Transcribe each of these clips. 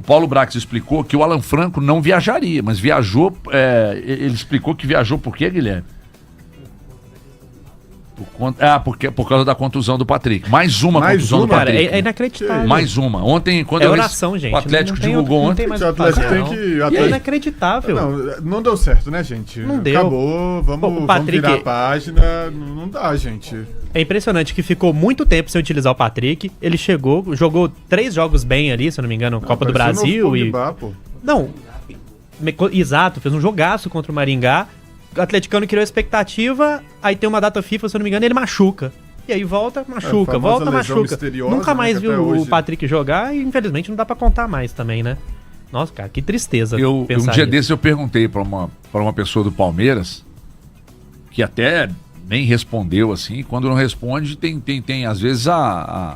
Paulo Brax explicou que o Alan Franco não viajaria, mas viajou. Ele explicou que viajou por quê, Guilherme? Por causa da contusão do Patrick. Mais uma contusão do Patrick. Cara, é inacreditável. Mais uma. Ontem, quando oração, gente. O Atlético divulgou ontem. O Atlético tem que... É inacreditável. Não deu certo, né, gente? Não deu. Acabou, vamos virar a página. Não dá, gente. É impressionante que ficou muito tempo sem utilizar o Patrick. Ele chegou, jogou 3 jogos bem ali, se eu não me engano, Copa do Brasil. Exato, fez um jogaço contra o Maringá. O atleticano criou expectativa, aí tem uma data FIFA, se eu não me engano, ele machuca. E aí volta, machuca, machuca. Nunca mais viu o Patrick jogar e infelizmente não dá pra contar mais também, né? Nossa, cara, que tristeza. Um dia desse eu perguntei pra uma pessoa do Palmeiras, que até nem respondeu assim, e quando não responde, tem às vezes a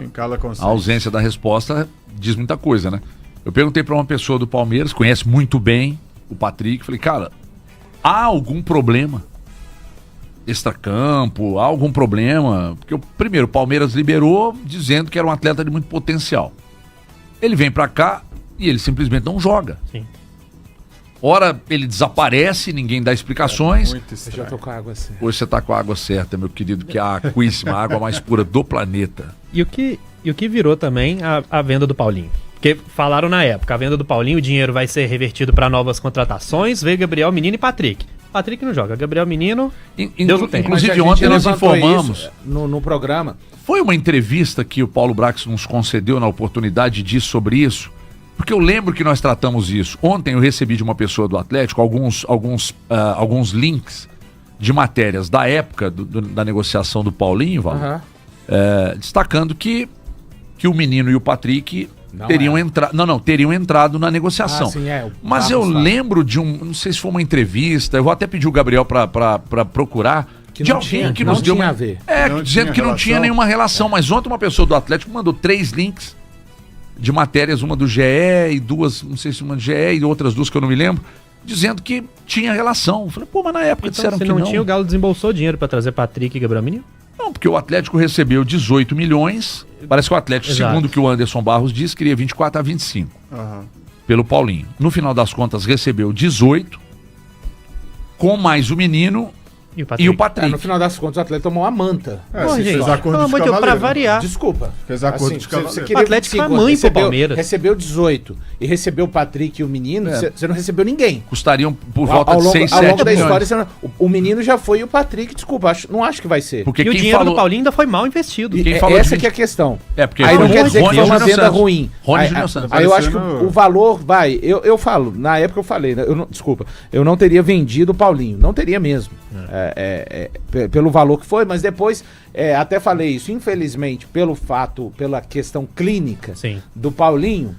ausência da resposta diz muita coisa, né? Eu perguntei pra uma pessoa do Palmeiras, conhece muito bem o Patrick, falei, cara, há algum problema extracampo? Há algum problema? Porque, primeiro, o Palmeiras liberou dizendo que era um atleta de muito potencial. Ele vem pra cá e ele simplesmente não joga. Sim. Ora, ele desaparece, ninguém dá explicações. Eu já tô com a água certa. Hoje você tá com a água certa, meu querido, que é a aquíssima, a água mais pura do planeta. E o que virou também a venda do Paulinho? Porque falaram na época, a venda do Paulinho, o dinheiro vai ser revertido para novas contratações, veio Gabriel Menino e Patrick. Patrick não joga, Gabriel Menino, Deus não tem. Inclusive ontem nós informamos no programa. Foi uma entrevista que o Paulo Brax nos concedeu na oportunidade de dizer sobre isso, porque eu lembro que nós tratamos isso. Ontem eu recebi de uma pessoa do Atlético alguns links de matérias da época da negociação do Paulinho, Val, destacando que o Menino e o Patrick teriam entrado na negociação. Mas eu lembro de não sei se foi uma entrevista, eu vou até pedir o Gabriel para procurar, de alguém que nos deu a ver. Dizendo que não tinha nenhuma relação, mas ontem uma pessoa do Atlético mandou 3 links de matérias, uma do GE e 2, não sei se uma do GE e outras 2 que eu não me lembro, dizendo que tinha relação. Eu falei, mas na época disseram que não. Se não tinha, o Galo desembolsou dinheiro para trazer Patrick e Gabriel Menino? Não, porque o Atlético recebeu 18 milhões. Parece que o Atlético, segundo o que o Anderson Barros disse, queria 24 a 25 pelo Paulinho. No final das contas, recebeu 18, com mais o Menino e o Patrick. No final das contas, o Atlético tomou a manta. Fez acordo de cavaleiro. Pra variar. Desculpa. Fez acordo de cavaleiro. O Atlético foi mãe pro Palmeiras. Recebeu 18 e recebeu o Patrick e o Menino, você não recebeu ninguém. Custariam por volta de 6, 7 Ao longo da milhões. história, o Menino já foi e o Patrick, desculpa, não acho que vai ser. Porque e o dinheiro do Paulinho ainda foi mal investido. Essa que é a questão. Porque aí não quer dizer que foi uma venda ruim. Rony Júnior Santos. Aí eu acho que o valor vai... Eu falo, na época eu falei, desculpa, eu não teria vendido o Paulinho. Não teria mesmo. Pelo valor que foi, mas depois até falei isso, infelizmente, pela questão clínica do Paulinho,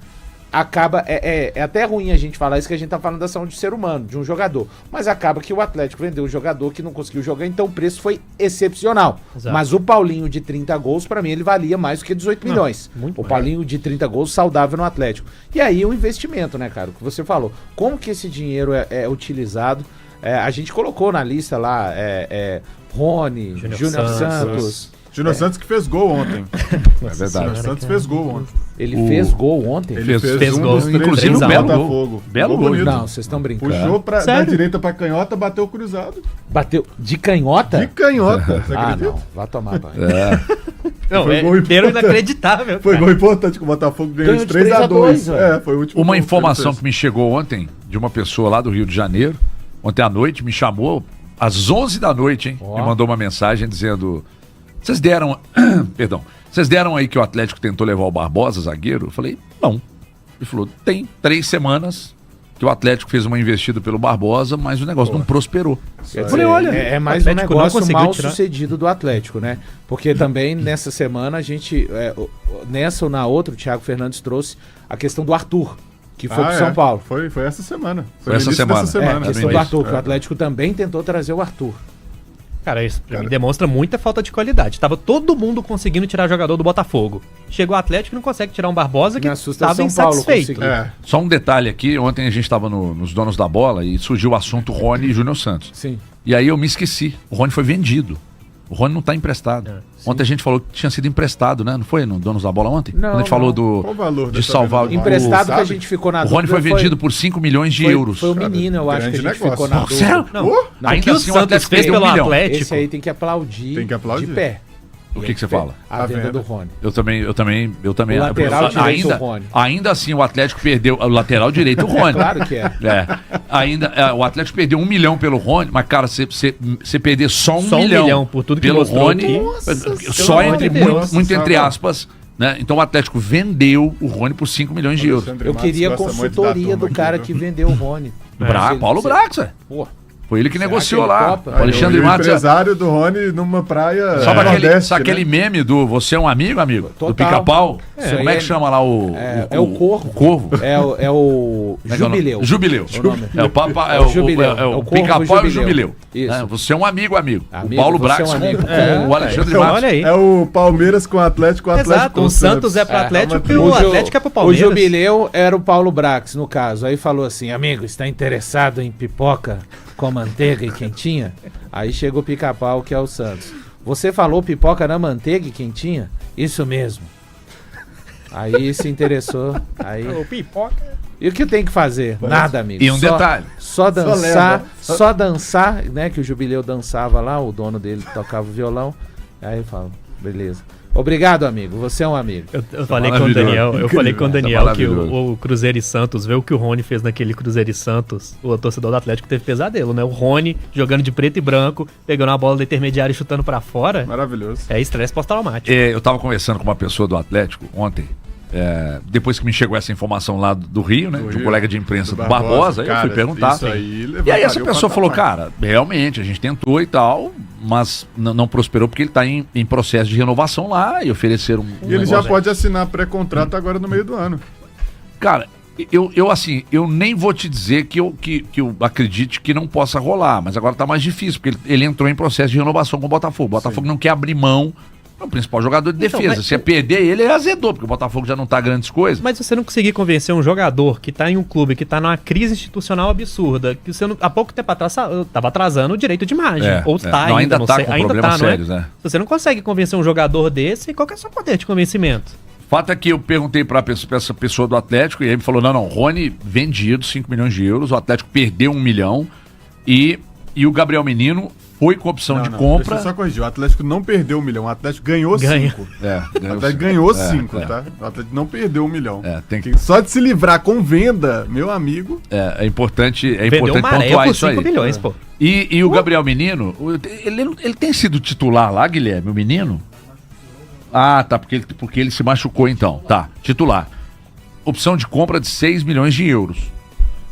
acaba, é até ruim a gente falar isso, que a gente tá falando da saúde de ser humano, de um jogador, mas acaba que o Atlético vendeu um jogador que não conseguiu jogar, então o preço foi excepcional. Exato. Mas o Paulinho de 30 gols, pra mim, ele valia mais do que 18 milhões. O Paulinho de 30 gols saudável no Atlético. E aí o investimento, né, cara, o que você falou, como que esse dinheiro é utilizado? A gente colocou na lista lá Rony, Júnior Santos. Júnior Santos que fez gol ontem. É verdade. Júnior Santos fez gol ontem. Ele fez gol ontem? Ele fez gol. dos 3 Inclusive gols um do belo Botafogo. Belo gol. Não, vocês estão brincando. Puxou da direita pra canhota, bateu cruzado. Bateu de canhota? De canhota, você acredita? Não, vai tomar banho. Não, Foi gol inteiro importante. inacreditável. Foi gol importante que o Botafogo ganhou de 3-2. Foi o último Uma gol informação que me chegou ontem de uma pessoa lá do Rio de Janeiro, ontem à noite, me chamou às 11 da noite, hein? Me mandou uma mensagem dizendo: vocês deram aí que o Atlético tentou levar o Barbosa, zagueiro? Eu falei, não. Ele falou, tem 3 semanas que o Atlético fez uma investida pelo Barbosa, mas o negócio não prosperou. Eu falei, olha, é mais um negócio mal sucedido do Atlético, né? Porque também nessa semana a gente, nessa ou na outra, o Thiago Fernandes trouxe a questão do Arthur, que foi pro São Paulo. Foi essa semana. Foi essa semana. A questão do Arthur, que o Atlético também tentou trazer o Arthur. Cara, isso pra mim demonstra muita falta de qualidade. Tava todo mundo conseguindo tirar jogador do Botafogo. Chegou o Atlético e não consegue tirar um Barbosa que estava insatisfeito. Só um detalhe aqui, ontem a gente estava nos Donos da Bola e surgiu o assunto Rony e Júnior Santos. Sim. E aí eu me esqueci, o Rony foi vendido. O Rony não tá emprestado. Ontem a gente falou que tinha sido emprestado, né? Não foi no Donos da Bola ontem? Não, Quando a gente falou de salvar... Emprestado que a gente ficou na dúvida. O Rony foi vendido por 5 milhões de euros. Foi o menino, eu acho que a gente ficou na dúvida. Sério? Não. Ainda assim o Atlético fez pelo Atlético. Esse aí tem que aplaudir de pé. O que você fala? A venda do Rony. Eu também. O lateral direito do Rony. Ainda assim, o Atlético perdeu o lateral direito do Rony. Claro que é. O Atlético perdeu 1 milhão pelo Rony, mas, cara, você perder só um milhão por tudo que pelo Rony, só muito entre aspas. Né? Então o Atlético vendeu o Rony por 5 milhões de euros. Eu queria a consultoria do cara que vendeu o Rony. Paulo Brax, Pô. Foi ele que negociou lá. O Alexandre Matos. O empresário do Rony numa praia. Sabe aquele meme do Você é um amigo? Total. Do Pica-Pau? Como é que chama lá o. É o Corvo. O Corvo. É o Jubileu. Jubileu. É o Pica-Pau e o Jubileu. Isso. Você é um amigo. O Paulo Brax com o Alexandre Matos. Olha aí. É o Palmeiras com o Atlético. Exato. O Santos é pro Atlético e o Atlético é pro Palmeiras. O Jubileu era o Paulo Brax, no caso. Aí falou assim: amigo, está interessado em pipoca com manteiga e quentinha? Aí chegou o Pica-Pau, que é o Santos. Você falou pipoca na manteiga e quentinha? Isso mesmo. Aí se interessou. Aí... pipoca. E o que tem que fazer? Nada, amigo. E detalhe. Só dançar, né? Que o Jubileu dançava lá, o dono dele tocava o violão. Aí eu falo, beleza. Obrigado, amigo. Você é um amigo. Eu falei com o Daniel, que o Cruzeiro e Santos, vê o que o Rony fez naquele Cruzeiro e Santos, o torcedor do Atlético teve pesadelo, né? O Rony jogando de preto e branco, pegando a bola do intermediário e chutando pra fora. Maravilhoso. É estresse pós-traumático. Eu tava conversando com uma pessoa do Atlético ontem, depois que me chegou essa informação lá do Rio, né? De um colega de imprensa do Barbosa, cara, eu fui perguntar. E aí essa pessoa falou, cara, realmente, a gente tentou e tal, mas não prosperou porque ele tá em processo de renovação lá e ofereceram E ele já pode assinar pré-contrato agora no meio do ano. Cara, eu nem vou te dizer que eu acredite que não possa rolar, mas agora tá mais difícil, porque ele entrou em processo de renovação com o Botafogo. O Botafogo não quer abrir mão. É o principal jogador de defesa. Se é perder ele, é azedou, porque o Botafogo já não tá grandes coisas. Mas se você não conseguir convencer um jogador que tá em um clube, que tá numa crise institucional absurda, que você há pouco tempo atrás tava atrasando o direito de imagem. Ou tá não, ainda, não sei. Com problemas sérios, né? Se você não consegue convencer um jogador desse, qual que é o seu poder de convencimento? O fato é que eu perguntei pra essa pessoa do Atlético, e aí me falou, não, Rony vendido, 5 milhões de euros, o Atlético perdeu 1 milhão, e o Menino foi com opção de compra. Deixa eu só corrigir. O Atlético não perdeu 1 milhão. O Atlético ganhou 5. O Atlético ganhou 5, tá? O Atlético não perdeu 1 milhão. Só de se livrar com venda, meu amigo. É importante pontuar isso aí. Milhões, pô. E o Gabriel Menino, ele tem sido titular lá, Guilherme, o menino? Ah, tá, porque ele se machucou então. Tá, titular. Opção de compra de 6 milhões de euros.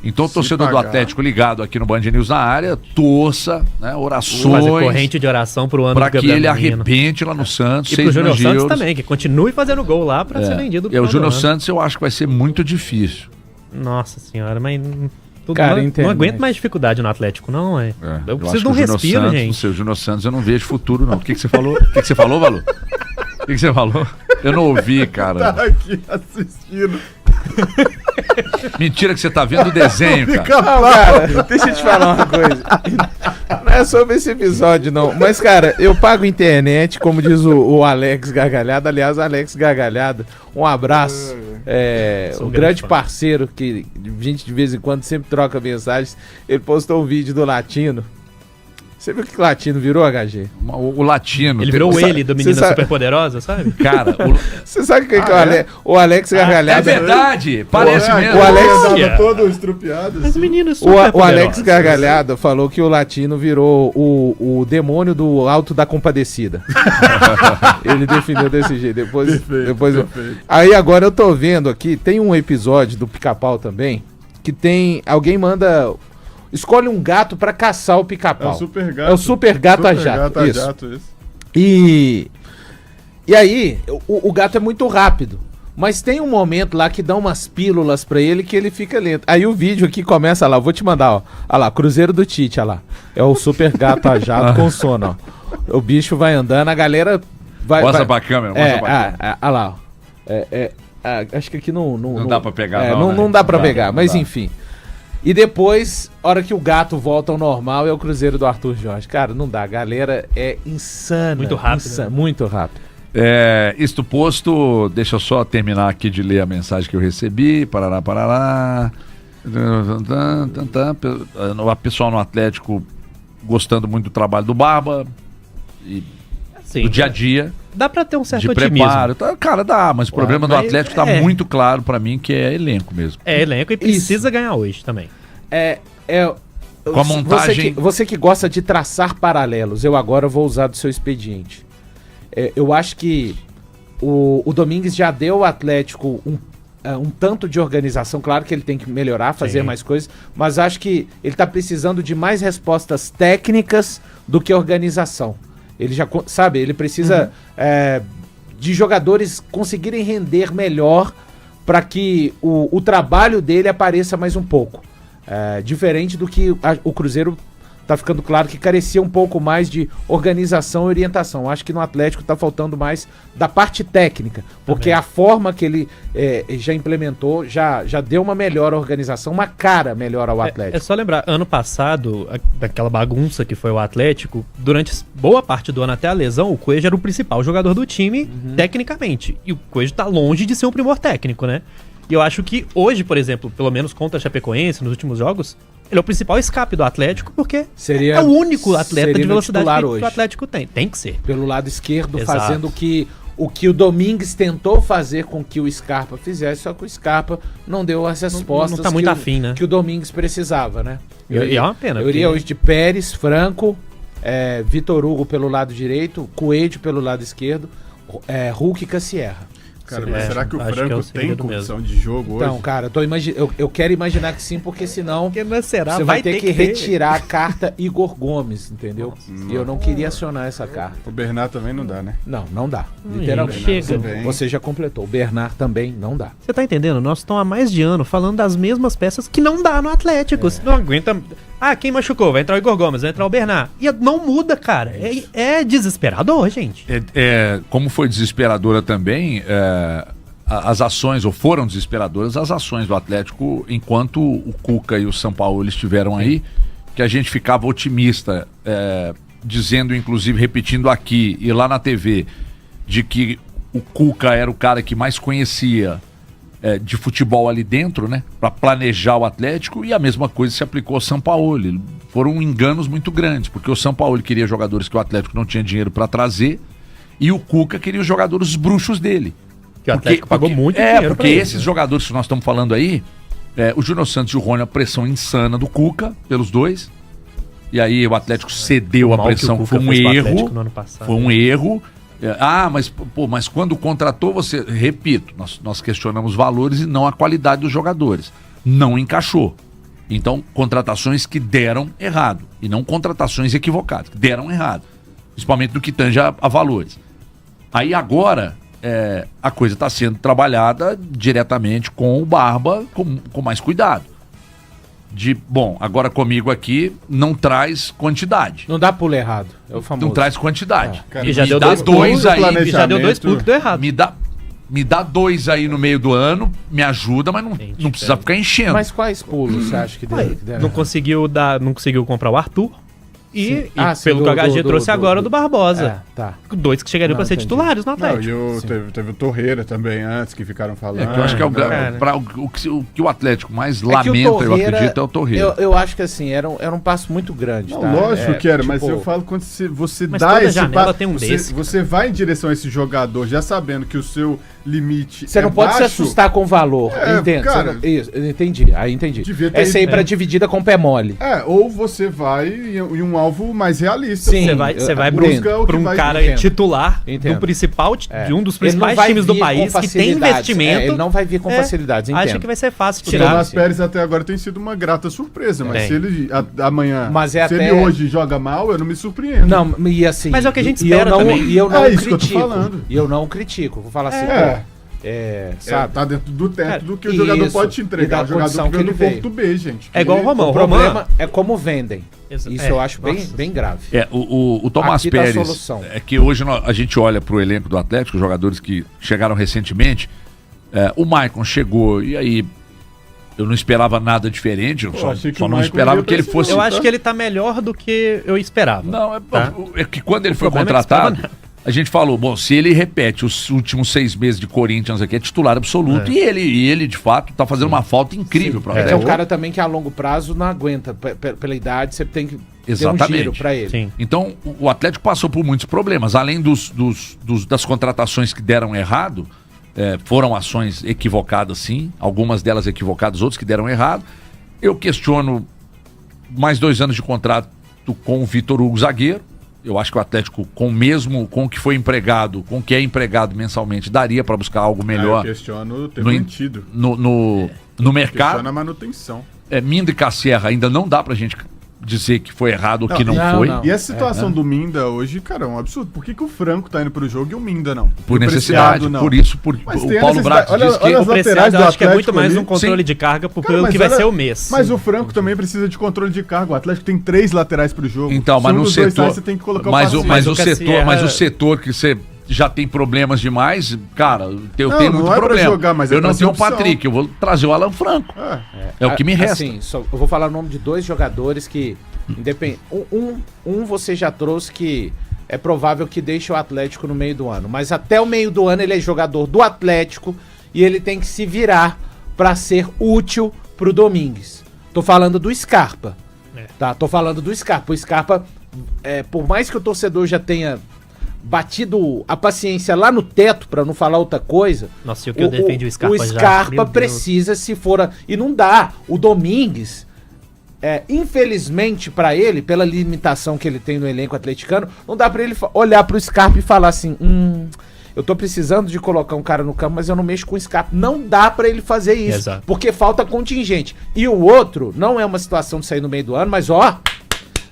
Então o torcedor do Atlético ligado aqui no Band News na área, torça, né, orações. Fazer corrente de oração pro ano pra que ele arrebente lá no Santos. E pro Júnior Santos também, que continue fazendo gol lá pra ser vendido. O Júnior Santos eu acho que vai ser muito difícil. Nossa senhora, mas... Cara, não aguento mais dificuldade no Atlético, não, eu preciso de um respiro, gente. O seu Júnior Santos eu não vejo futuro, não. O que você falou? O que você falou, Valu? O que você falou? Eu não ouvi, cara. Tá aqui assistindo. Mentira que você tá vendo o desenho, cara. Não, cara, deixa eu te falar uma coisa. Não é sobre esse episódio, não. Mas, cara, eu pago internet, como diz o Alex Gargalhado. Aliás, Alex Gargalhado, um abraço. Um grande parceiro que a gente de vez em quando sempre troca mensagens. Ele postou um vídeo do Latino. Você viu que o Latino virou, HG? O Latino. Ele virou ele do Menina Superpoderosa, sabe? Cara, você sabe o que é o Alex Gargalhado? É verdade, parece mesmo. O Alex tava todo estrupiado. Mas menino o Alex Gargalhado falou que o Latino virou o demônio do Alto da Compadecida. Ele definiu desse jeito. Depois Aí agora eu tô vendo aqui, tem um episódio do Pica-Pau também, que tem... Alguém manda... Escolhe um gato pra caçar o Pica-Pau. É o super gato a jato. Isso. E aí, o gato é muito rápido. Mas tem um momento lá que dá umas pílulas pra ele que ele fica lento. Aí o vídeo aqui começa lá, eu vou te mandar, ó. Olha lá, Cruzeiro do Tite, olha lá. É o super gato a jato com sono, ó. O bicho vai andando, a galera vai... Mostra pra câmera, mostra pra câmera. Olha lá, ó. Acho que aqui não dá pra pegar, não dá pra pegar, mas enfim... E depois, hora que o gato volta ao normal, é o Cruzeiro do Arthur Jorge. Cara, não dá. A galera é insana. Muito rápido. Né? Muito rápido. Isto posto, deixa eu só terminar aqui de ler a mensagem que eu recebi. Parará. O pessoal no Atlético gostando muito do trabalho do Barba e do dia a dia. Dá pra ter um certo de otimismo. Preparo. Cara, dá, mas o problema do Atlético tá muito claro pra mim, que é elenco mesmo. É elenco e precisa ganhar hoje também. Com a montagem... Você que gosta de traçar paralelos, eu agora vou usar do seu expediente. Eu acho que o Domingues já deu ao Atlético um tanto de organização. Claro que ele tem que melhorar, fazer mais coisas, mas acho que ele tá precisando de mais respostas técnicas do que organização. Ele já, sabe, ele precisa de jogadores conseguirem render melhor para que o trabalho dele apareça mais um pouco. Diferente do que o Cruzeiro tá ficando claro que carecia um pouco mais de organização e orientação. Acho que no Atlético tá faltando mais da parte técnica, porque a forma que ele já implementou já deu uma melhor organização, uma cara melhor ao Atlético. É só lembrar, ano passado, daquela bagunça que foi o Atlético, durante boa parte do ano até a lesão, o Coelho era o principal jogador do time, tecnicamente. E o Coelho tá longe de ser um primor técnico, né? E eu acho que hoje, por exemplo, pelo menos contra a Chapecoense, nos últimos jogos, ele é o principal escape do Atlético, porque é o único atleta de velocidade que o Atlético tem. Tem que ser. Pelo lado esquerdo, fazendo o que o Domingues tentou fazer com que o Scarpa fizesse, só que o Scarpa não deu as respostas não tá muito afim, né? que o Domingues precisava, né? E é uma pena. Eu iria hoje de Pérez, Franco, Vitor Hugo pelo lado direito, Coelho pelo lado esquerdo, Hulk e Cassierra. Cara, mas será que o Franco tem condição de jogo hoje? Então, cara, eu quero imaginar que sim, porque senão você vai ter que retirar a carta Igor Gomes, entendeu? E eu não queria acionar essa carta. O Bernard também não dá, né? Não dá. Literalmente. Você já completou. O Bernard também não dá. Você tá entendendo? Nós estamos há mais de ano falando das mesmas peças que não dá no Atlético. Você não aguenta... quem machucou? Vai entrar o Igor Gomes, vai entrar o Bernard. E não muda, cara. É desesperador, gente. Como foi desesperadora também, as ações, ou foram desesperadoras, as ações do Atlético enquanto o Cuca e o Sampaoli estiveram aí, que a gente ficava otimista, dizendo, inclusive, repetindo aqui e lá na TV, de que o Cuca era o cara que mais conhecia de futebol ali dentro, né, para planejar o Atlético, e a mesma coisa se aplicou ao Sampaoli. Foram enganos muito grandes, porque o Sampaoli queria jogadores que o Atlético não tinha dinheiro para trazer, e o Cuca queria os jogadores bruxos dele. Que o Atlético pagou muito dinheiro. Porque esses jogadores que nós estamos falando aí, o Júnior Santos e o Rony, a pressão insana do Cuca, pelos dois, e aí o Atlético cedeu a pressão, foi um erro. Foi um erro. Mas quando contratou, repito, nós questionamos valores e não a qualidade dos jogadores. Não encaixou. Então, contratações que deram errado. E não contratações equivocadas, que deram errado. Principalmente no que tange a valores. Aí agora, a coisa está sendo trabalhada diretamente com o Barba, com mais cuidado. Agora comigo aqui, não traz quantidade. Não dá pulo errado, é o famoso. Não traz quantidade. E já deu dois aí, já deu 2 pulos que deu errado. Me dá 2 aí no meio do ano, me ajuda, mas não precisa ficar enchendo. Mas quais pulos você acha que deu? Não conseguiu comprar o Arthur. E pelo que o HG trouxe agora do Barbosa. 2 que chegariam para ser titulares no Atlético. Teve o Torreira também antes, que ficaram falando. Eu acho que o que o Atlético mais lamenta, eu acredito, é o Torreira. Eu acho que assim, era um passo muito grande. Não, lógico que era, mas eu falo quando você dá esse passo, você vai em direção a esse jogador já sabendo que o seu limite você não pode se assustar com o valor. Entendo. Cara, entendi. Aí entendi. Essa aí pra dividida com pé mole. Ou você vai em um alvo mais realista. Sim, você vai pra um cara titular do principal, de um dos principais times do país, que tem investimento. Ele não vai vir com facilidades, entendo. Acho que vai ser fácil tirar. O Tomás Pérez até agora tem sido uma grata surpresa, mas se ele amanhã, ele hoje joga mal, eu não me surpreendo. Não, e assim... Mas é o que a gente espera também. E eu não critico. Que eu tô falando. E eu não critico. Vou falar assim, sabe? Tá dentro do teto do que o jogador pode te entregar. O jogador que ele veio do B, gente. É igual o Romão. O problema é como vendem. Isso eu acho bem grave. O Tomás Pérez, que hoje a gente olha pro elenco do Atlético, os jogadores que chegaram recentemente, o Maicon chegou, e aí Eu não esperava nada diferente, eu só não esperava que ele fosse... Eu acho que ele tá melhor do que eu esperava. Não, é que quando ele foi contratado, a gente falou, bom, se ele repete os últimos 6 meses de Corinthians aqui, é titular absoluto, e ele, de fato, tá fazendo uma falta incrível para o Atlético. É um cara também que a longo prazo não aguenta, pela idade, você tem que ter um giro para ele. Sim. Então, o Atlético passou por muitos problemas, além das contratações que deram errado, foram ações equivocadas, sim, algumas delas equivocadas, outras que deram errado. Eu questiono mais 2 anos de contrato com o Vitor Hugo zagueiro. Eu acho que o Atlético, com o que foi empregado, com o que é empregado mensalmente, daria para buscar algo melhor. Eu questiono ter mantido. No mercado. Questiona a manutenção. Minda e Cassierra ainda não dá pra gente dizer que foi errado ou que não foi. E a situação do Minda hoje, cara, é um absurdo. Por que o Franco tá indo pro jogo e o Minda não? Por necessidade, não. Por isso, o Paulo Brax diz que... O Preciado, acho que é muito mais um controle de carga pelo que vai ser o mês. Mas o Franco também precisa de controle de carga. O Atlético tem 3 laterais pro jogo. Então, mas no setor... Você tem que colocar mas o setor que você... já tem problemas demais, cara, eu tenho muito problema. Jogar, mas eu não tenho o Patrick, eu vou trazer o Alan Franco. É o que me resta. Assim, eu vou falar o nome de 2 jogadores que, independente, um você já trouxe que é provável que deixe o Atlético no meio do ano, mas até o meio do ano ele é jogador do Atlético e ele tem que se virar para ser útil pro Domingues. Tô falando do Scarpa, tá? Tô falando do Scarpa. O Scarpa, por mais que o torcedor já tenha batido a paciência lá no teto, pra não falar outra coisa. Nossa, eu defendi o Scarpa já. O Scarpa precisa, se for... E não dá. O Domingues, infelizmente pra ele, pela limitação que ele tem no elenco atleticano, não dá pra ele olhar pro Scarpa e falar assim, eu tô precisando de colocar um cara no campo, mas eu não mexo com o Scarpa. Não dá pra ele fazer isso. Exato. Porque falta contingente. E o outro, não é uma situação de sair no meio do ano, mas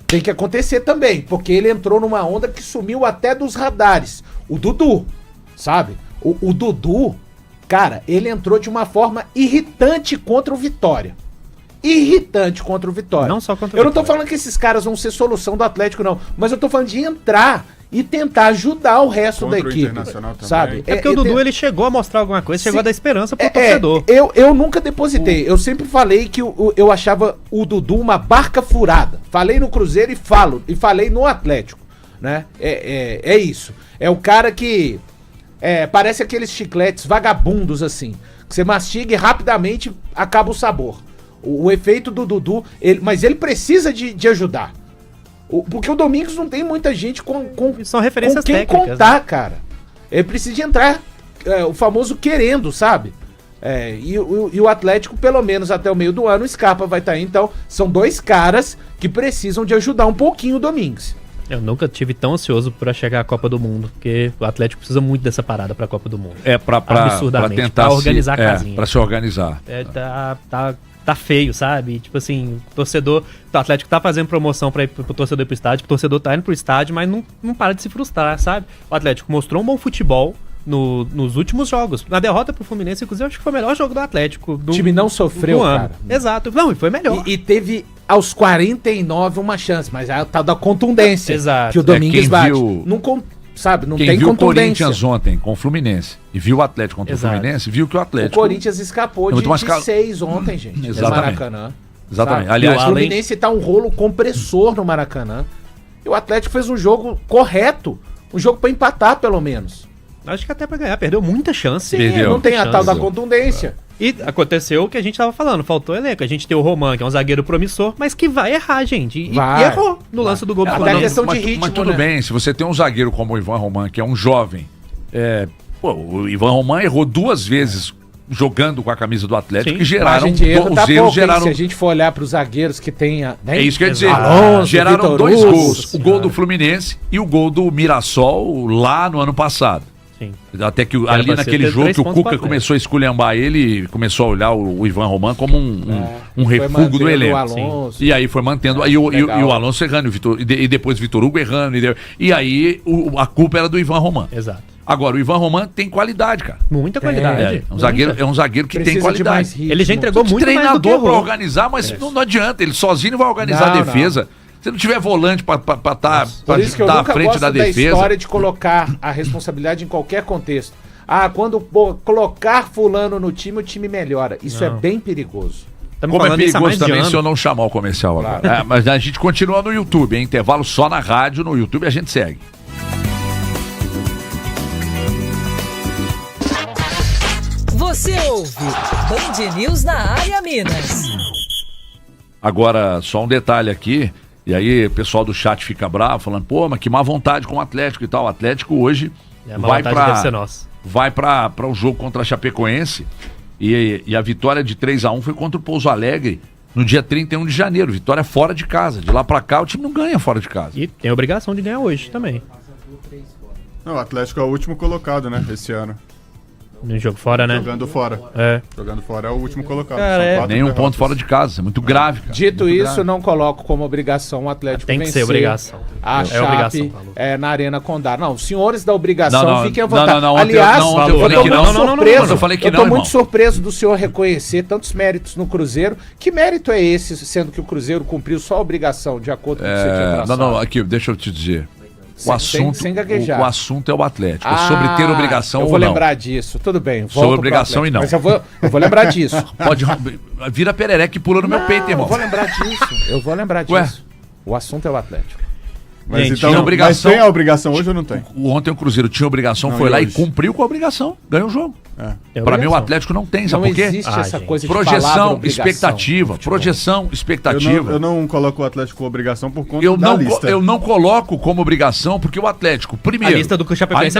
tem que acontecer também, porque ele entrou numa onda que sumiu até dos radares. O Dudu, sabe? O Dudu, cara, ele entrou de uma forma irritante contra o Vitória. Irritante contra o Vitória. Não só contra o Eu não tô falando que esses caras vão ser solução do Atlético, não. Mas eu tô falando de entrar e tentar ajudar o resto contra da equipe, sabe? Porque o Dudu, ele chegou a mostrar alguma coisa, chegou a dar esperança pro torcedor. Eu nunca depositei, eu sempre falei que eu achava o Dudu uma barca furada. Falei no Cruzeiro e falei no Atlético, né? É isso. É o cara que parece aqueles chicletes vagabundos assim, que você mastiga e rapidamente acaba o sabor. O efeito do Dudu, mas ele precisa de ajudar. Porque o Domingos não tem muita gente são referências com quem técnicas, contar, né? Cara. Ele precisa de entrar, o famoso querendo, sabe? E o Atlético, pelo menos até o meio do ano, o Scarpa vai estar aí. Então, são 2 caras que precisam de ajudar um pouquinho o Domingos. Eu nunca tive tão ansioso pra chegar à Copa do Mundo, porque o Atlético precisa muito dessa parada pra Copa do Mundo. Pra tentar organizar a casinha. Pra se organizar. Tá feio, sabe? Tipo assim, o Atlético tá fazendo promoção pra ir pro torcedor ir pro estádio, o torcedor tá indo pro estádio, mas não para de se frustrar, sabe? O Atlético mostrou um bom futebol nos últimos jogos. Na derrota pro Fluminense, inclusive, acho que foi o melhor jogo do Atlético. O time não sofreu, cara. Exato. Não, e foi melhor. E teve, aos 49, uma chance, mas é a tal da contundência. Exato. Que o Domingues bate. Sabe, não tem contundência. Quem viu o Corinthians ontem com o Fluminense e viu o Atlético contra o Fluminense, viu que o Atlético... O Corinthians escapou de 6 ontem, gente. Exatamente. No Maracanã. Exatamente. Aliás, o Fluminense tá um rolo compressor no Maracanã. E o Atlético fez um jogo correto. Um jogo pra empatar, pelo menos. Acho que até pra ganhar. Perdeu muita chance. Não tem a tal da contundência. E aconteceu o que a gente tava falando, faltou elenco. A gente tem o Roman, que é um zagueiro promissor, mas que vai errar, gente. E errou no lance do gol do Fluminense. Questão de ritmo, mas tudo bem, se você tem um zagueiro como o Ivan Roman, que é um jovem, o Ivan Roman errou 2 vezes jogando com a camisa do Atlético, que geraram os erros geraram. Se a gente for olhar para os zagueiros que tem, né? É isso que eu ia dizer. Geraram Vitor 2 gols, o gol do Fluminense e o gol do Mirassol lá no ano passado. Sim. Até que ali naquele jogo que o Cuca começou a esculhambar ele e começou a olhar o Ivan Roman como um refúgio do elenco. Alonso, e aí foi mantendo. E o Alonso errando, e depois o Vitor Hugo errando. E aí a culpa era do Ivan Roman. Exato. Agora, o Ivan Roman tem qualidade, cara. Muita qualidade. É um zagueiro que tem qualidade. Ele já entregou muito treinador pra organizar, mas não adianta. Ele sozinho não vai organizar a defesa. Se não tiver volante pra estar à frente da defesa. Da história de colocar a responsabilidade em qualquer contexto. Quando colocar fulano no time, o time melhora. Isso é bem perigoso. Como é perigoso também se eu não chamar o comercial agora. Claro. Mas a gente continua no YouTube, hein? Intervalo só na rádio, no YouTube a gente segue. Você ouve Band News na área Minas. Agora, só um detalhe aqui, e aí o pessoal do chat fica bravo, falando, pô, mas que má vontade com o Atlético e tal. O Atlético hoje vai para o jogo contra a Chapecoense e a vitória de 3-1 foi contra o Pouso Alegre no dia 31 de janeiro. Vitória fora de casa. De lá para cá o time não ganha fora de casa. E tem a obrigação de ganhar hoje também. Não, o Atlético é o último colocado, né, esse ano. No jogo fora, né? Jogando fora. Jogando fora é o último colocado. Cara, nenhum ponto fora de casa. É muito grave, cara. Dito muito isso, grave. Não coloco como obrigação o Atlético tem que ser obrigação. A Chape na Arena Condá. Não, os senhores da obrigação fiquem à vontade. Aliás, eu falei que não. Eu tô muito surpreso do senhor reconhecer tantos méritos no Cruzeiro. Que mérito é esse, sendo que o Cruzeiro cumpriu só a obrigação, de acordo com o que você tinha traçado? Não, aqui, deixa eu te dizer. O assunto é o Atlético. É sobre ter obrigação ou não. Eu vou lembrar disso. Tudo bem. Sobre obrigação e não. Mas eu vou lembrar disso. Vira perereca e pula no meu peito, irmão. Eu vou lembrar disso. O assunto é o Atlético. Mas, então, mas tem a obrigação hoje ou não tem? Ontem o Cruzeiro tinha obrigação, foi lá e cumpriu com a obrigação. Ganhou o jogo. Pra mim o Atlético não tem, sabe por quê? Não existe essa coisa de projeção, expectativa. Projeção, expectativa. Eu não coloco o Atlético como obrigação por conta da lista. Eu não coloco como obrigação porque o Atlético, primeiro... A lista do Chapecoense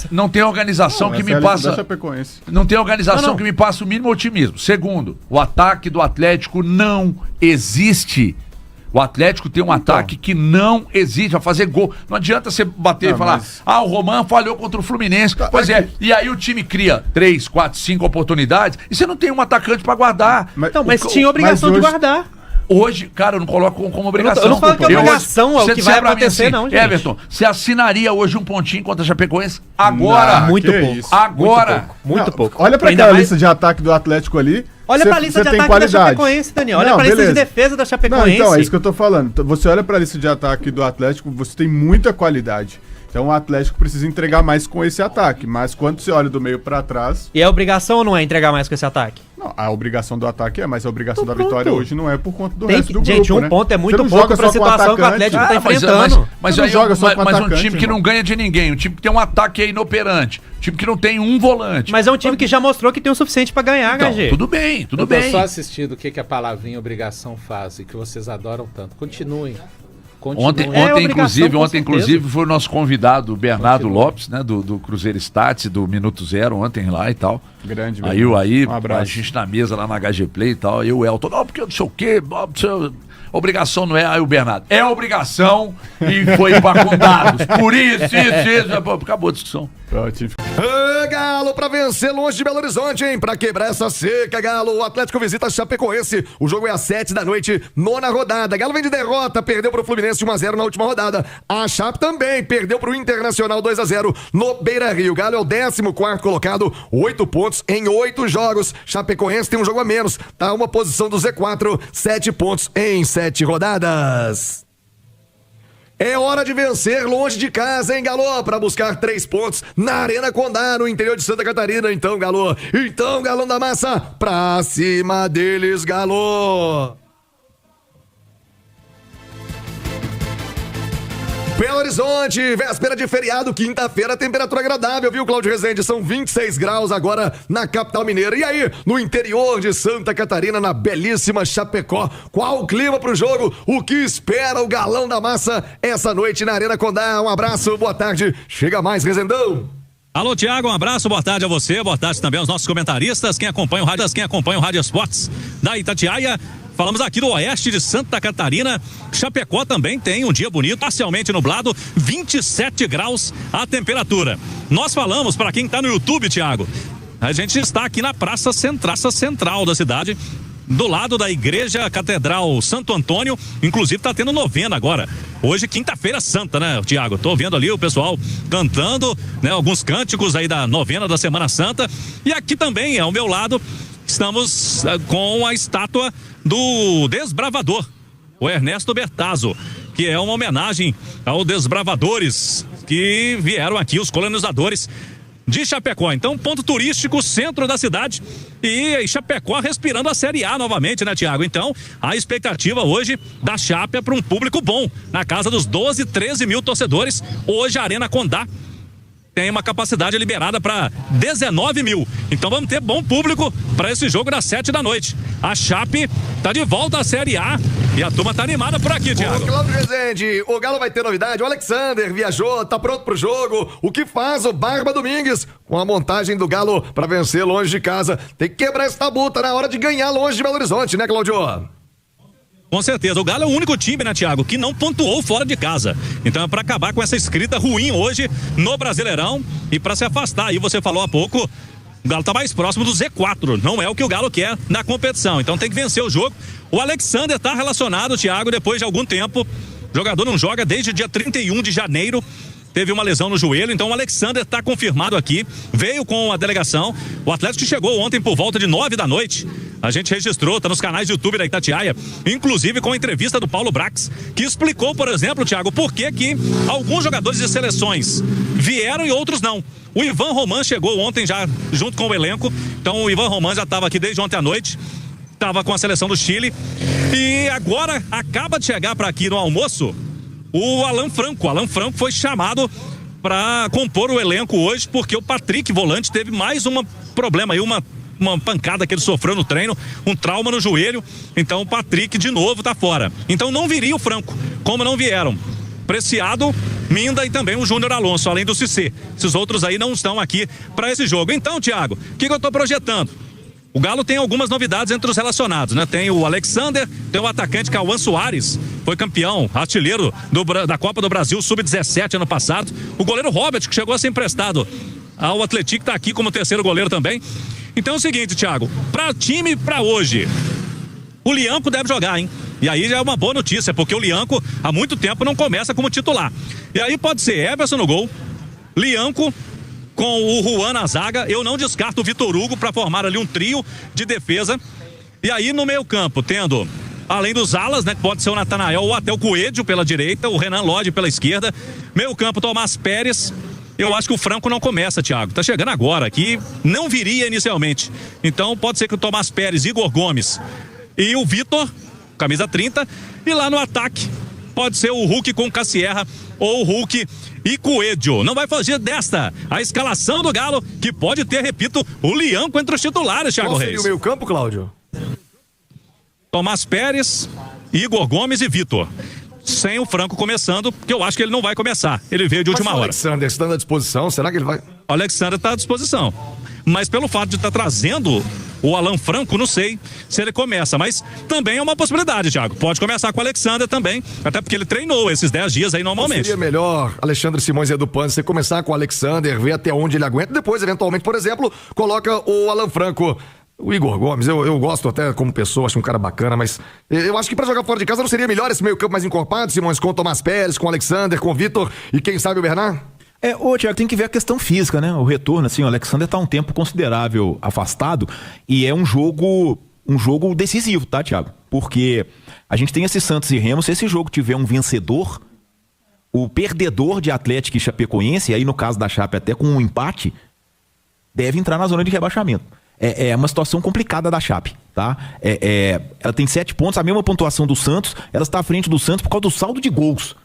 não tem organização que me passa... Não tem organização que me passa o mínimo otimismo. Segundo, o ataque do Atlético não existe. O Atlético tem um ataque que não existe, vai fazer gol. Não adianta você bater e falar, o Roman falhou contra o Fluminense. Pois é, e aí o time cria 3, 4, 5 oportunidades e você não tem um atacante pra guardar. Mas tinha obrigação de guardar. Hoje, cara, eu não coloco como obrigação. Eu não falo que é obrigação, é o que vai acontecer, assim, não, gente. Everton, você assinaria hoje um pontinho contra a Chapecoense? Agora. Muito pouco. Agora. Muito pouco. Olha pra aquela lista de ataque do Atlético ali. Olha pra lista de ataque da Chapecoense, Daniel. Olha pra lista de defesa da Chapecoense. Então, é isso que eu tô falando. Você olha pra lista de ataque do Atlético, você tem muita qualidade. Então o Atlético precisa entregar mais com esse ataque. Mas quando você olha do meio pra trás... E é obrigação ou não é entregar mais com esse ataque? Não, a obrigação do ataque mas a obrigação da vitória hoje não é por conta do resto do grupo, gente, um ponto é muito pouco pra situação que o Atlético tá enfrentando. Mas um time que não ganha de ninguém, um time que tem um ataque inoperante, um time que não tem um volante. Mas é um time que já mostrou que tem o suficiente pra ganhar, HG. Tudo bem. Eu tô só assistindo o que a palavrinha obrigação faz e que vocês adoram tanto. Continuem. Ontem, inclusive, foi o nosso convidado, o Bernardo Lopes, né, do Cruzeiro Stats, do Minuto Zero, ontem lá e tal. Grande, aí a gente na mesa lá na HG Play e tal, aí o Elton, porque não sei o quê, obrigação não é, aí o Bernardo, é obrigação e foi para com dados, por isso, acabou a discussão. Galo pra vencer longe de Belo Horizonte, hein? Pra quebrar essa seca, Galo. O Atlético visita Chapecoense. O jogo é às 7 da noite, 9ª rodada. Galo vem de derrota, perdeu pro Fluminense 1-0 na última rodada. A Chape também perdeu pro Internacional 2-0 no Beira-Rio. Galo é o 14º colocado, 8 pontos em 8 jogos. Chapecoense tem um jogo a menos, tá uma posição do Z4, 7 pontos em 7 rodadas. É hora de vencer longe de casa, hein, Galo? Para buscar 3 pontos na Arena Condá, no interior de Santa Catarina. Então, Galo. Então, Galão da Massa, pra cima deles, Galo. Belo Horizonte, véspera de feriado, quinta-feira, temperatura agradável, viu, Cláudio Rezende? São 26 graus agora na capital mineira. E aí, no interior de Santa Catarina, na belíssima Chapecó, qual o clima pro jogo? O que espera o Galão da Massa essa noite na Arena Condá? Um abraço, boa tarde. Chega mais, Rezendão. Alô, Tiago, um abraço, boa tarde a você, boa tarde também aos nossos comentaristas, quem acompanha o Rádio Esportes da Itatiaia. Falamos aqui do oeste de Santa Catarina. Chapecó também tem um dia bonito, parcialmente nublado, 27 graus a temperatura. Nós falamos, para quem está no YouTube, Tiago, a gente está aqui na praça central da cidade, do lado da Igreja Catedral Santo Antônio, inclusive tá tendo novena agora. Hoje, quinta-feira santa, né, Tiago? Tô vendo ali o pessoal cantando, né, alguns cânticos aí da novena da Semana Santa. E aqui também, ao meu lado, estamos com a estátua do desbravador, o Ernesto Bertazzo, que é uma homenagem aos desbravadores que vieram aqui, os colonizadores, de Chapecó. Então, ponto turístico, centro da cidade, e Chapecó respirando a Série A novamente, né, Thiago? Então, a expectativa hoje da Chape é para um público bom, na casa dos 12, 13 mil torcedores. Hoje a Arena Condá tem uma capacidade liberada para 19 mil. Então vamos ter bom público para esse jogo das 7 da noite. A Chape tá de volta à Série A e a turma tá animada por aqui, Thiago. Ô, Cláudio Rezende, o Galo vai ter novidade. O Alexander viajou, tá pronto pro jogo. O que faz o Barba Domingues com a montagem do Galo para vencer longe de casa? Tem que quebrar esse tabu, tá na hora de ganhar longe de Belo Horizonte, né, Cláudio? Com certeza, o Galo é o único time, né, Thiago, que não pontuou fora de casa. Então é pra acabar com essa escrita ruim hoje no Brasileirão e pra se afastar. E você falou há pouco, o Galo tá mais próximo do Z4, não é o que o Galo quer na competição. Então tem que vencer o jogo. O Alexander tá relacionado, Thiago, depois de algum tempo. O jogador não joga desde o dia 31 de janeiro. Teve uma lesão no joelho, então o Alexander está confirmado aqui, veio com a delegação. O Atlético chegou ontem por volta de 9 da noite. A gente registrou, tá nos canais do YouTube da Itatiaia, inclusive com a entrevista do Paulo Brax, que explicou, por exemplo, Thiago, por que alguns jogadores de seleções vieram e outros não. O Ivan Roman chegou ontem já junto com o elenco, então o Ivan Roman já estava aqui desde ontem à noite, estava com a seleção do Chile, e agora acaba de chegar para aqui no almoço o Alan Franco. O Alan Franco foi chamado para compor o elenco hoje, porque o Patrick, volante, teve mais um problema aí, uma pancada que ele sofreu no treino, um trauma no joelho. Então o Patrick de novo tá fora. Então não viria o Franco, como não vieram Preciado, Minda e também o Júnior Alonso, além do Cissé. Esses outros aí não estão aqui para esse jogo. Então, Thiago, o que eu tô projetando? O Galo tem algumas novidades entre os relacionados, né? Tem o Alexander, tem o atacante Cauã Soares, foi campeão, artilheiro da Copa do Brasil, sub-17 ano passado. O goleiro Robert, que chegou a ser emprestado ao Atlético, tá aqui como terceiro goleiro também. Então é o seguinte, Thiago, pra time pra hoje, o Lianco deve jogar, hein? E aí já é uma boa notícia, porque o Lianco há muito tempo não começa como titular. E aí pode ser Everson no gol, Lianco com o Juan na zaga. Eu não descarto o Vitor Hugo para formar ali um trio de defesa. E aí no meio campo, tendo, além dos alas, né, que pode ser o Natanael ou até o Coelho pela direita, o Renan Lodge pela esquerda. Meio campo, Tomás Pérez. Eu acho que o Franco não começa, Thiago. Tá chegando agora aqui, não viria inicialmente. Então pode ser que o Tomás Pérez, Igor Gomes e o Vitor, camisa 30. E lá no ataque, pode ser o Hulk com Cassierra ou o Hulk e Coelho. Não vai fugir desta a escalação do Galo, que pode ter, repito, o Lianco entre os titulares, Thiago Reis. Qual seria o meio campo, Cláudio? Tomás Pérez, Igor Gomes e Vitor. Sem o Franco começando, porque eu acho que ele não vai começar. Ele veio de última hora. O Alexander está à disposição, será que ele vai? O Alexander está à disposição. Mas pelo fato de estar trazendo o Alan Franco, não sei se ele começa, mas também é uma possibilidade, Thiago. Pode começar com o Alexander também, até porque ele treinou esses 10 dias aí normalmente. Seria melhor, Alexandre Simões e Edu Panzi, você começar com o Alexander, ver até onde ele aguenta, depois, eventualmente, por exemplo, coloca o Alan Franco. O Igor Gomes, eu gosto até como pessoa, acho um cara bacana, mas eu acho que pra jogar fora de casa não seria melhor esse meio campo mais encorpado, Simões, com o Tomás Pérez, com o Alexander, com o Vitor e quem sabe o Bernard? Thiago, tem que ver a questão física, né? O retorno, assim, o Alexander tá um tempo considerável afastado e é um jogo decisivo, tá, Thiago? Porque a gente tem esse Santos e Remo, se esse jogo tiver um vencedor, o perdedor de Atlético e Chapecoense, aí no caso da Chape até com um empate, deve entrar na zona de rebaixamento. É uma situação complicada da Chape, tá? Ela tem 7 pontos, a mesma pontuação do Santos, ela está à frente do Santos por causa do saldo de gols.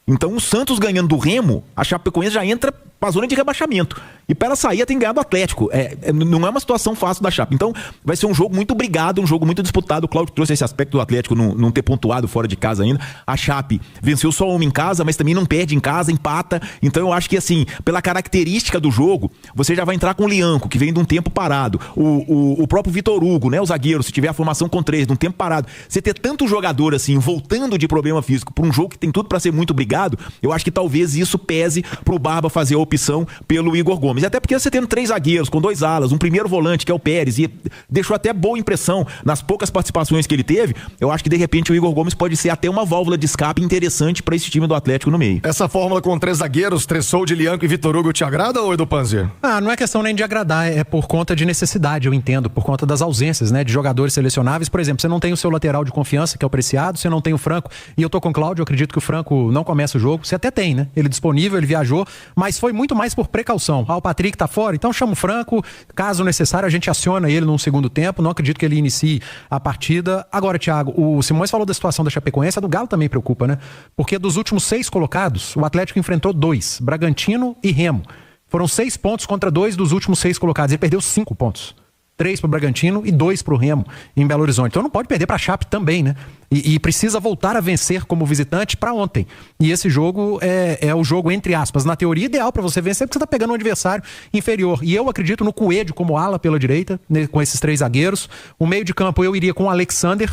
Então o Santos ganhando do Remo, a Chapecoense já entra pra zona de rebaixamento. E para ela sair, ela tem que ganhar do Atlético. Não é uma situação fácil da Chape. Então vai ser um jogo muito brigado, um jogo muito disputado. O Cláudio trouxe esse aspecto do Atlético não ter pontuado fora de casa ainda. A Chape venceu só uma em casa, mas também não perde em casa, empata. Então eu acho que, assim, pela característica do jogo, você já vai entrar com o Lianco, que vem de um tempo parado. O próprio Vitor Hugo, né? O zagueiro, se tiver a formação com 3, de um tempo parado. Você ter tanto jogador, assim, voltando de problema físico para um jogo que tem tudo para ser muito brigado, eu acho que talvez isso pese pro Barba fazer a opção pelo Igor Gomes. Até porque você tendo 3 zagueiros com 2 alas, um primeiro volante que é o Pérez, e deixou até boa impressão nas poucas participações que ele teve, eu acho que de repente o Igor Gomes pode ser até uma válvula de escape interessante para esse time do Atlético no meio. Essa fórmula com 3 zagueiros, Tressoldi, Lianco e Vitor Hugo te agrada, ou Edu Panzi? Não é questão nem de agradar, é por conta de necessidade, eu entendo, por conta das ausências, né, de jogadores selecionáveis. Por exemplo, você não tem o seu lateral de confiança, que é o Preciado, você não tem o Franco, e eu tô com o Cláudio, eu acredito que o Franco não começa começa o jogo. Você até tem, né? Ele disponível, ele viajou, mas foi muito mais por precaução. O Patrick tá fora, então chama o Franco, caso necessário a gente aciona ele num segundo tempo, não acredito que ele inicie a partida. Agora, Thiago, o Simões falou da situação da Chapecoense, a do Galo também preocupa, né? Porque dos últimos 6 colocados, o Atlético enfrentou 2, Bragantino e Remo. Foram 6 pontos contra 2 dos últimos 6 colocados, ele perdeu 5 pontos. 3 para o Bragantino e 2 para o Remo em Belo Horizonte. Então não pode perder para a Chape também, né? E precisa voltar a vencer como visitante para ontem. E esse jogo é o jogo, entre aspas, na teoria ideal para você vencer, porque você está pegando um adversário inferior. E eu acredito no Coelho como ala pela direita, né, com esses 3 zagueiros. O meio de campo eu iria com o Alexander,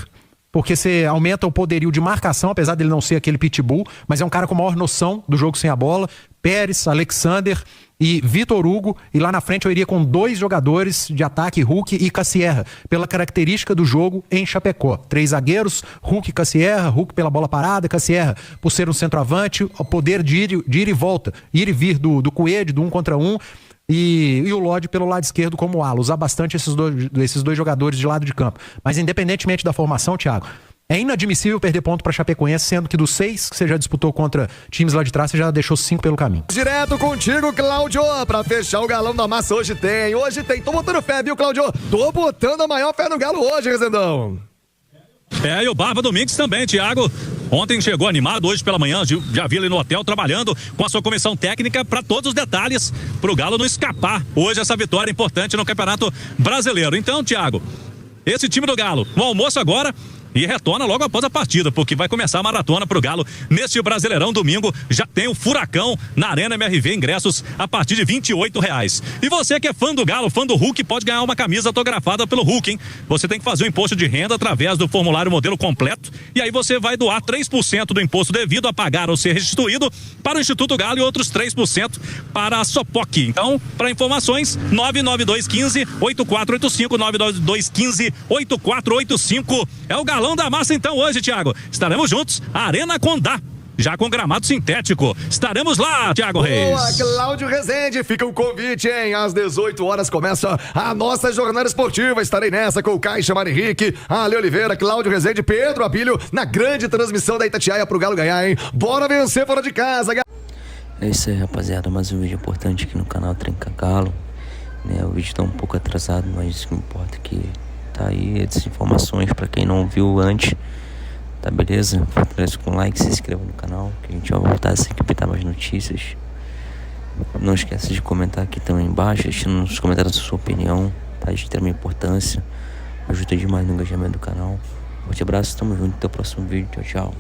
porque você aumenta o poderio de marcação, apesar dele não ser aquele pitbull, mas é um cara com maior noção do jogo sem a bola. Pérez, Alexander e Vitor Hugo, e lá na frente eu iria com 2 jogadores de ataque, Hulk e Cassierra, pela característica do jogo em Chapecó. 3 zagueiros, Hulk e Cassierra, Hulk pela bola parada, Cassierra por ser um centroavante, o poder de ir e volta, ir e vir do Coelho, do 1 contra 1, e o Lodge pelo lado esquerdo como ala, usar bastante esses dois jogadores de lado de campo. Mas independentemente da formação, Thiago, é inadmissível perder ponto para Chapecoense, sendo que dos 6 que você já disputou contra times lá de trás, você já deixou 5 pelo caminho. Direto contigo, Cláudio, pra fechar o Galão da Massa. Hoje tem. Tô botando fé, viu, Cláudio? Tô botando a maior fé no Galo hoje, Rezendão. E o Barba Domingues também, Thiago. Ontem chegou animado, hoje pela manhã já vi ele no hotel trabalhando com a sua comissão técnica para todos os detalhes, pro Galo não escapar hoje essa vitória importante no Campeonato Brasileiro. Então, Thiago, esse time do Galo, no almoço agora, e retorna logo após a partida, porque vai começar a maratona pro Galo neste Brasileirão. Domingo já tem o Furacão na Arena MRV, ingressos a partir de R$28. E você que é fã do Galo, fã do Hulk, pode ganhar uma camisa autografada pelo Hulk, hein? Você tem que fazer o imposto de renda através do formulário modelo completo, e aí você vai doar 3% do imposto devido a pagar ou ser restituído para o Instituto Galo e outros 3% para a Sopoc. Então, para informações, 99215-8485, 99215-8485. É o Galão da Massa então hoje, Thiago. Estaremos juntos, Arena Condá, já com gramado sintético. Estaremos lá, Thiago Reis. Boa, Cláudio Rezende, fica o convite, hein? Às 18 horas começa a nossa jornada esportiva. Estarei nessa com o Caixa Mário Henrique, Ale Oliveira, Cláudio Rezende, Pedro Abílio, na grande transmissão da Itatiaia pro Galo ganhar, hein? Bora vencer fora de casa, É isso aí, rapaziada. Mais um vídeo importante aqui no canal Trinca Galo. O vídeo tá um pouco atrasado, mas o que importa é que tá aí essas informações para quem não viu antes, tá beleza? Fortalece com like, se inscreva no canal, que a gente vai voltar a sempre captar mais notícias. Não esqueça de comentar aqui também embaixo, deixando nos comentários a sua opinião, tá? De extrema importância, ajuda demais no engajamento do canal. Forte abraço, tamo junto, até o próximo vídeo, tchau, tchau.